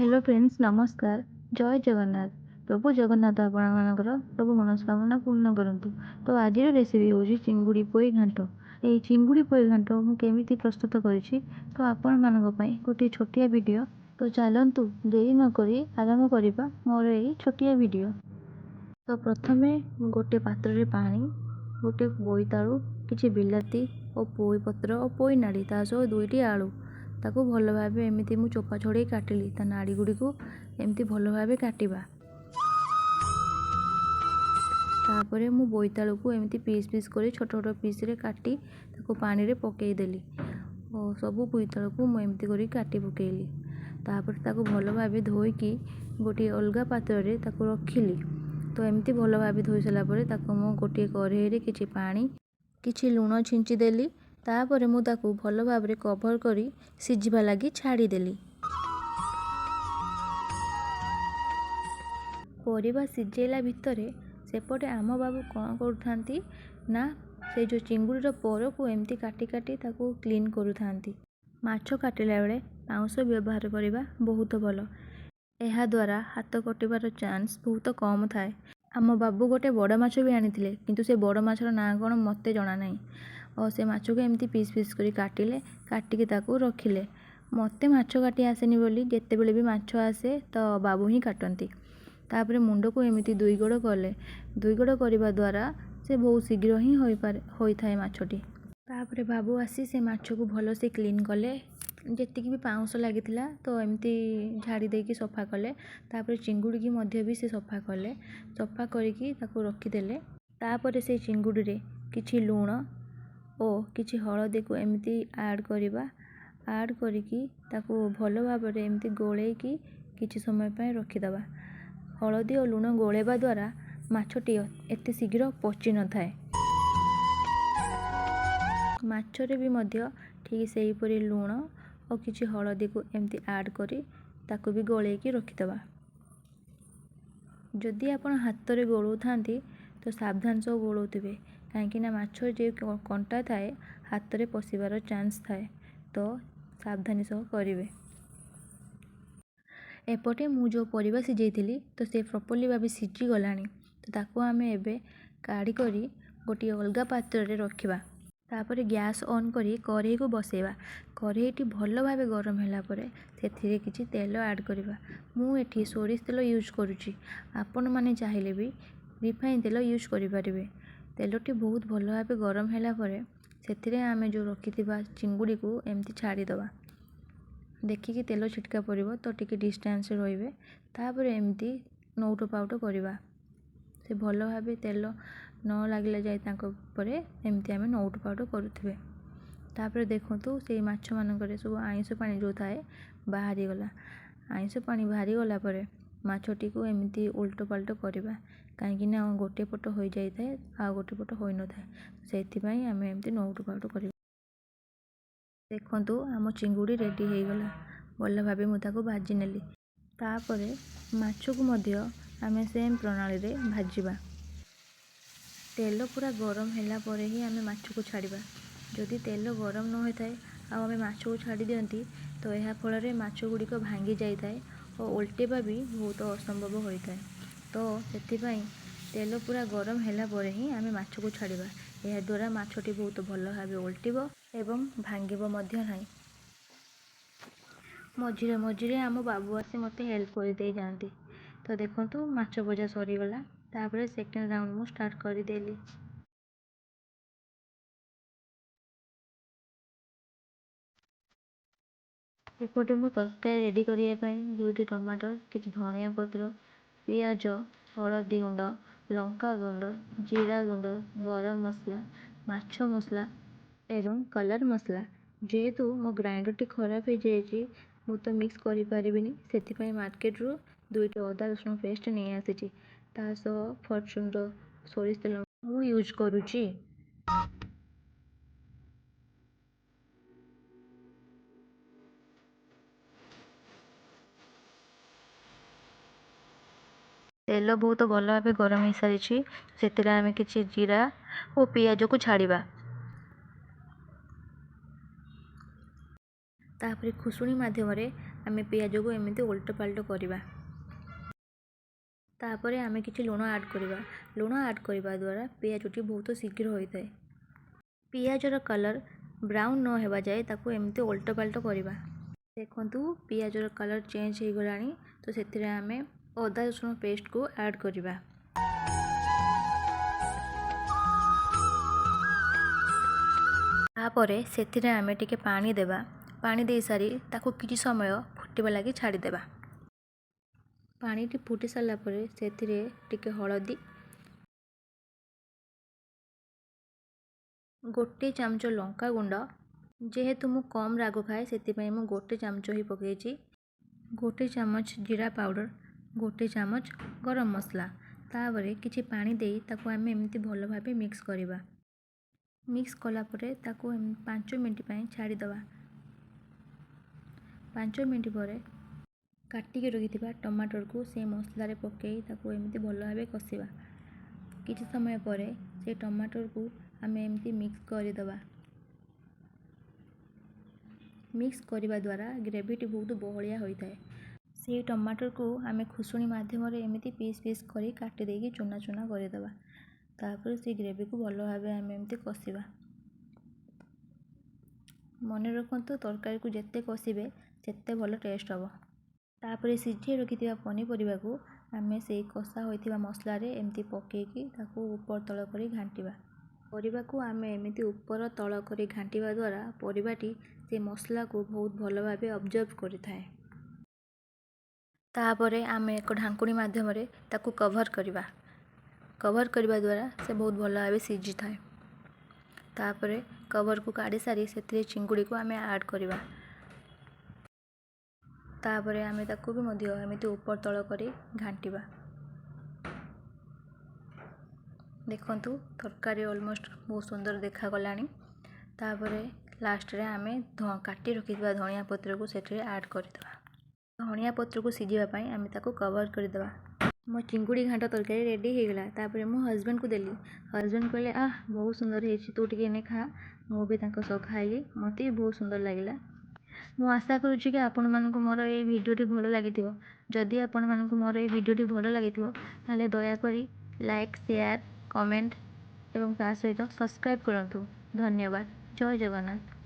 Hello friends नमस्कार। जय जगन्नाथ। प्रभु जगन्नाथ आपणकर सब मनस्कामना पूर्ण करंतु। तो आज रेसिपी हूँ चिंगुड़ी पोई घांट। ये चिंगुड़ी पोई घांट मुझे प्रस्तुत करी तो आपण मानक गोटे छोटिया वीडियो। तो चलतु देरी नक आरंभ करवा मोर ये छोटिया वीडियो। तो प्रथमे गोटे पात्र रे पानी, गोटे बोईतालु, किछि बिलाती और पोई पत्र और पोई नाड़ी ता सह दुईटी आलू ताको भल भाव एमती मु चोपा छड़े काटिली। ता नाड़ी गुड़ी को एमती भल भाव काटिबा। तापरे मु बोईतालु को एमती पीस पीस कर छोट छोट पीस रे काटी ताको पानी रे पकेई देली और सबू बोईतालु को मु एमती करी काटी पकेइली। तापरे ताको भल भाव धोईकी गोटे अलगा पात्र रे ताको रखिली। तो एमती भल भाव धोई सारा पर ताको मु गोटे कढ़ई रे किछि पानी किछि लूण छिंची देली। तापरे मु ताको भल भाव रे कवर करी सिझिबा लागि छाड़ी देली। परिबा सिझेला भितरे सेपटे आम बाबू कौन करुथांती ना से जो चिंगुड़ीर पर को एमती काटी काटी ताको क्लीन करुथांती। माछ काटिला बेले पाउंस व्यवहार करबा बहुत भल। एहा द्वारा हाथ कटिबार चांस बहुत कम थाए। आम बाबू गोटे बड़ माछ भी आनिथिले किंतु से बड़ माछर ना कौन मते जणा नाही। और से माछ को एमती पीस पीस करी काटिले, काटिकी ताको रखिले। मते माछ काटी आसेनी बोली जेतेबेले भी माछ आसे तो बाबू ही काटंती। तापरे मुंड को एमती दुई गोड़ कले। दुई गोड़ करबा द्वारा से बहुत शीघ्र ही होई थाए माछटी। तापरे बाबू आसी से माछ को भल से क्लीन कले। जेतिकी भी पाउंस लागिथिला तो एमती झाड़ी देकी सफा कले। तापरे चिंगुड़ी की मध्य भी से सफा कले। सफा करिकी ताको रखिदेले। तापरे से चिंगुड़ी रे किछि लूण और किछि हळदी को एमती ऐड करबा। ऐड करिकी ताको भल भाव रे एमती गोळेकी किछि समय पय रखिदबा। हळदी और लूण गोळेबा द्वारा माछटी एते शीघ्र पची न थाए। माछरे भी मध्य ठीक सेही परी लूण और किछि हळदी को एमती ऐड करी ताको भी गोळेकी रखिदबा। जदि आपण हाथ रे गोळौ थांती तो सावधान सह गोळौथिबे काहेकि ना माछ जे कंटा थाए हाथ रे पसिबार चांस थाए। तो सावधानी सह करिवे। एपटे मु जो परिबा सिझेइथिली तो से प्रॉपर्ली भाबे सिझी गलानी। तो ताको आमे एबे काढ़ी करी गोटे अलगा पात्र रे रखिबा। तापरे गैस ऑन करी कढ़ई को बसेबा। कढ़ईटी भल भाव गरम होला परे सेथिरे किछि तेल ऐड करबा। मु एठी सोरिष तेल यूज करूची। आपण माने चाहिले भी रिफाइन तेल यूज करि परिबे। तेलटी बहुत भल भाव गरम होला परे सेथिरे आमे जो रखिथिबा चिंगुड़ी को एमती छाड़ी दबा। देखिकी तेल छिटका पड़िबो तो टिके डिस्टेंस रे रहिबे। तापरे एमती नौटो पाउटो करबा। से भल भाव तेल न लागिला जाए ताको परे एमती आमे नौटो पाउटो करूथिबे। तापरे देखंतु से माछ मानकरे सब आइंस पानी जो थाए बाहरी गला। आइंस पानी बाहरी गला परे माछटी को एमती उल्टो पाल्टो करबा काहेकि ना गोटे पट होई जाई थाए आ गोटे पट होई न थाए। सेथि पई आमे एमती नौटो पाउटो करबा। देखंतु आम चिंगुड़ी रेडी हो गला। भल भाव मु ताको भाजी नेली। तापरे माछ को मध्य आमे सेम प्रणाली रे भाजीबा। तेल पूरा गरम होला परे ही आमे माछ को छाड़िबा। जदि तेल गरम न होय थाए आ आमे माछ को छाड़ी दियंती तो एहा फल रे माछ गुडी को भांगी जाई थाए और उल्टेबा भी बहुत असंभव होई थाए। तो सेति पई तेल पूरा गरम होला परे ही आमे माछ को छाड़िबा। एहा द्वारा माछटी बहुत भल भाव उल्टिबो एवं भांगिबो मध्य नाही। मझिरे मझिरे आम बाबू आसी मते हेल्प कर दे जांती। तो देखंतु माछ भजा सरी गला। तापरे सेकंड राउंड मु स्टार्ट करि देली। एपटे मु तरकारी रेडी करिया पई दुईटी टमाटर, किछि धनिया पत्र, पियाज, हळदी गुंड, लंका गुंड, जीरा गुंड, गरम मसला, माछ मसला एवं कलर मसला। जेहेतु मो ग्राइंडर टी खराब हो जाइए मु तो मिक्स करि परिबिनी सेति पई मार्केट रू दुईटी अदा रसुण पेस्ट नहीं आसीची। ता सह फॉर्च्यून रो सोरिष तेल मु यूज करूची। तेल बहुत भल भाव गरम हो सारी से आम कि जीरा और पियाज को छाड़िबा। तापरे खुसुणी माध्यम ଆମେ ପିଆଜକୁ ଏମିତି ଓଲଟ ପାଲଟ କରିବା। ତାପରେ ଆମେ କିଛି ଲୁଣ ଆଡ଼୍ କରିବା। ଲୁଣ ଆଡ଼୍ କରିବା ଦ୍ୱାରା ପିଆଜଟି ବହୁତ ଶୀଘ୍ର ହୋଇଥାଏ। ପିଆଜର କଲର୍ ବ୍ରାଉନ୍ ନ ହେବା ଯାଏ ତାକୁ ଏମିତି ଓଲଟ ପାଲଟ କରିବା। ଦେଖନ୍ତୁ ପିଆଜର କଲର୍ ଚେଞ୍ଜ ହୋଇଗଲାଣି। ତ ସେଥିରେ ଆମେ ଅଦା ରସୁଣ ପେଷ୍ଟକୁ ଆଡ଼୍ କରିବା। ତାପରେ ସେଥିରେ ଆମେ ଟିକେ ପାଣି ଦେବା। ପାଣି ଦେଇ ସାରି ତାକୁ କିଛି ସମୟ ଫୁଟିବା ଲାଗି ଛାଡ଼ିଦେବା। ପାଣିଟି ଫୁଟି ସାରିଲା ପରେ ସେଥିରେ ଟିକେ ହଳଦୀ, 1 ଚାମଚ ଲଙ୍କା ଗୁଣ୍ଡ, ଯେହେତୁ ମୁଁ କମ୍ ରାଗ ଖାଏ ସେଥିପାଇଁ ମୁଁ 1 ଚାମଚ ହିଁ ପକାଇଛି, 1 ଚାମଚ ଜିରା ପାଉଡ଼ର, 1 ଚାମଚ ଗରମ ମସଲା। ତାପରେ କିଛି ପାଣି ଦେଇ ତାକୁ ଆମେ ଏମିତି ଭଲ ଭାବେ ମିକ୍ସ କରିବା। ମିକ୍ସ କଲା ପରେ ତାକୁ 5 ମିନିଟ୍ ପାଇଁ ଛାଡ଼ିଦେବା। 5 ମିନିଟ୍ ପରେ କାଟିକି ରଖିଥିବା ଟମାଟରକୁ ସେ ମସଲାରେ ପକାଇ ତାକୁ ଏମିତି ଭଲ ଭାବେ କଷିବା। କିଛି ସମୟ ପରେ ସେ ଟମାଟରକୁ ଆମେ ଏମିତି ମିକ୍ସ କରିଦେବା। ମିକ୍ସ କରିବା ଦ୍ୱାରା ଗ୍ରେଭିଟି ବହୁତ ବହଳିଆ ହୋଇଥାଏ। ସେଇ ଟମାଟରକୁ ଆମେ ଖୁସୁଣି ମାଧ୍ୟମରେ ଏମିତି ପିସ୍ ପିସ୍ କରି କାଟି ଦେଇକି ଚୁନା ଚୁନା କରିଦେବା। ତାପରେ ସେ ଗ୍ରେଭିକୁ ଭଲ ଭାବେ ଆମେ ଏମିତି କଷିବା। ମନେ ରଖନ୍ତୁ ତରକାରୀକୁ ଯେତେ କଷିବେ ସେତେ ଭଲ ଟେଷ୍ଟ ହେବ। ତାପରେ ସିଝେଇ ରଖିଥିବା ପନିପରିବାକୁ ଆମେ ସେଇ କଷା ହୋଇଥିବା ମସଲାରେ ଏମିତି ପକାଇକି ତାକୁ ଉପର ତଳ କରି ଘାଣ୍ଟିବା। ପରିବାକୁ ଆମେ ଏମିତି ଉପର ତଳ କରି ଘାଣ୍ଟିବା ଦ୍ୱାରା ପରିବାଟି ସେ ମସଲାକୁ ବହୁତ ଭଲ ଭାବେ ଅବଜର୍ଭ କରିଥାଏ। ତାପରେ ଆମେ ଏକ ଢାଙ୍କୁଣୀ ମାଧ୍ୟମରେ ତାକୁ କଭର୍ କରିବା। କଭର୍ କରିବା ଦ୍ୱାରା ସେ ବହୁତ ଭଲ ଭାବେ ସିଝିଥାଏ। ତାପରେ କଭର୍କୁ କାଢ଼ି ସାରି ସେଥିରେ ଚିଙ୍ଗୁଡ଼ିକୁ ଆମେ ଆଡ଼୍ କରିବା। ତାପରେ ଆମେ ତାକୁ ବି ମଧ୍ୟ ଏମିତି ଉପର ତଳ କରି ଘାଣ୍ଟିବା। ଦେଖନ୍ତୁ ତରକାରୀ ଅଲମୋଷ୍ଟ ବହୁତ ସୁନ୍ଦର ଦେଖାଗଲାଣି। ତାପରେ ଲାଷ୍ଟରେ ଆମେ କାଟି ରଖିଥିବା ଧନିଆ ପତ୍ରକୁ ସେଥିରେ ଆଡ଼୍ କରିଦେବା। ଧନିଆ ପତ୍ରକୁ ସିଝିବା ପାଇଁ ଆମେ ତାକୁ କଭର୍ କରିଦେବା। ମୋ ଚିଙ୍ଗୁଡ଼ି ଘାଣ୍ଟ ତରକାରୀ ରେଡ଼ି ହୋଇଗଲା। ତାପରେ ମୁଁ ହଜବେଣ୍ଡକୁ ଦେଲି। ହଜବେଣ୍ଡ କହିଲେ ବହୁତ ସୁନ୍ଦର ହେଇଛି, ତୁ ଟିକେ ଏନେ ଖା। ମୁଁ ବି ତାଙ୍କ ସହ ଖାଇଲି। ମୋତେ ବି ବହୁତ ସୁନ୍ଦର ଲାଗିଲା। ମୁଁ ଆଶା କରୁଛି କି ଆପଣମାନଙ୍କୁ ମୋର ଏଇ ଭିଡ଼ିଓଟି ଭଲ ଲାଗିଥିବ। ଯଦି ଆପଣମାନଙ୍କୁ ମୋର ଏଇ ଭିଡ଼ିଓଟି ଭଲ ଲାଗିଥିବ ତାହେଲେ ଦୟାକରି ଲାଇକ୍, ସେୟାର, କମେଣ୍ଟ ଏବଂ ତା ସହିତ ସବସ୍କ୍ରାଇବ୍ କରନ୍ତୁ। ଧନ୍ୟବାଦ। ଜୟ ଜଗନ୍ନାଥ।